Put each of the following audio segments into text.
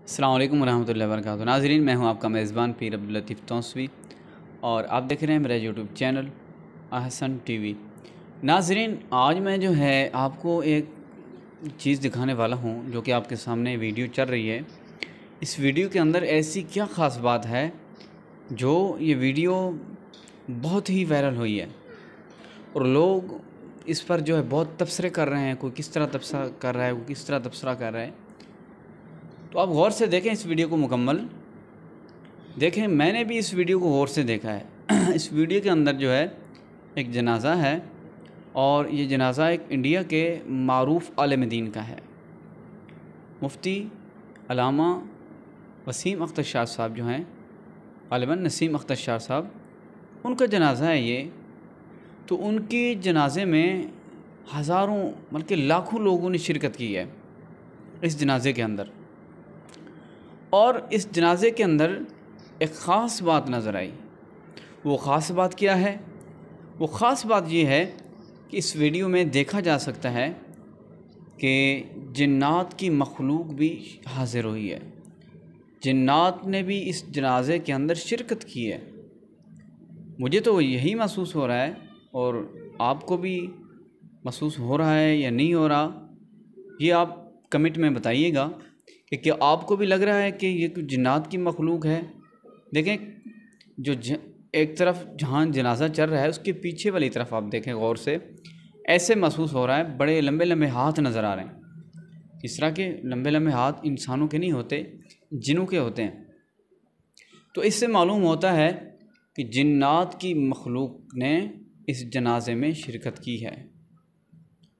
السلام علیکم ورحمۃ اللہ وبرکاتہ۔ ناظرین، میں ہوں آپ کا میزبان پیر عبداللطیف توسوی اور آپ دیکھ رہے ہیں میرا یوٹیوب چینل احسن ٹی وی۔ ناظرین، آج میں جو ہے آپ کو ایک چیز دکھانے والا ہوں جو کہ آپ کے سامنے ویڈیو چل رہی ہے۔ اس ویڈیو کے اندر ایسی کیا خاص بات ہے جو یہ ویڈیو بہت ہی وائرل ہوئی ہے اور لوگ اس پر جو ہے بہت تبصرے کر رہے ہیں۔ کوئی کس طرح تبصرہ کر رہا ہے، کوئی کس طرح تبصرہ کر رہا ہے۔ تو آپ غور سے دیکھیں اس ویڈیو کو مکمل دیکھیں۔ میں نے بھی اس ویڈیو کو غور سے دیکھا ہے۔ اس ویڈیو کے اندر جو ہے ایک جنازہ ہے اور یہ جنازہ ایک انڈیا کے معروف عالم دین کا ہے، مفتی علامہ وسیم اختر شاہ صاحب جو ہیں، غالباً نسیم اختر شاہ صاحب، ان کا جنازہ ہے یہ۔ تو ان کے جنازے میں ہزاروں بلکہ لاکھوں لوگوں نے شرکت کی ہے اس جنازے کے اندر، اور اس جنازے کے اندر ایک خاص بات نظر آئی۔ وہ خاص بات کیا ہے؟ وہ خاص بات یہ ہے کہ اس ویڈیو میں دیکھا جا سکتا ہے کہ جنات کی مخلوق بھی حاضر ہوئی ہے، جنات نے بھی اس جنازے کے اندر شرکت کی ہے۔ مجھے تو یہی محسوس ہو رہا ہے، اور آپ کو بھی محسوس ہو رہا ہے یا نہیں ہو رہا، یہ آپ کمنٹ میں بتائیے گا کہ کیا آپ کو بھی لگ رہا ہے کہ یہ جنات کی مخلوق ہے۔ دیکھیں، جو ایک طرف جہاں جنازہ چل رہا ہے اس کے پیچھے والی طرف آپ دیکھیں غور سے، ایسے محسوس ہو رہا ہے بڑے لمبے لمبے ہاتھ نظر آ رہے ہیں۔ اس طرح کے لمبے لمبے ہاتھ انسانوں کے نہیں ہوتے، جنوں کے ہوتے ہیں۔ تو اس سے معلوم ہوتا ہے کہ جنات کی مخلوق نے اس جنازے میں شرکت کی ہے،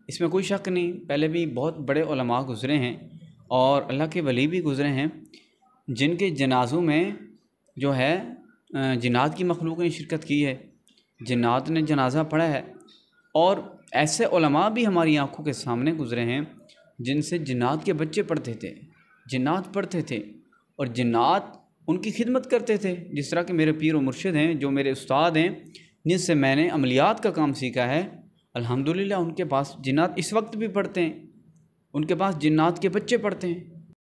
اس میں کوئی شک نہیں۔ پہلے بھی بہت بڑے علماء گزرے ہیں اور اللہ کے ولی بھی گزرے ہیں جن کے جنازوں میں جو ہے جنات کی مخلوق نے شرکت کی ہے، جنات نے جنازہ پڑھا ہے۔ اور ایسے علماء بھی ہماری آنکھوں کے سامنے گزرے ہیں جن سے جنات کے بچے پڑھتے تھے، جنات پڑھتے تھے، اور جنات ان کی خدمت کرتے تھے۔ جس طرح کہ میرے پیر و مرشد ہیں، جو میرے استاد ہیں، جن سے میں نے عملیات کا کام سیکھا ہے، الحمدللہ ان کے پاس جنات اس وقت بھی پڑھتے ہیں، ان کے پاس جنات کے بچے پڑھتے ہیں۔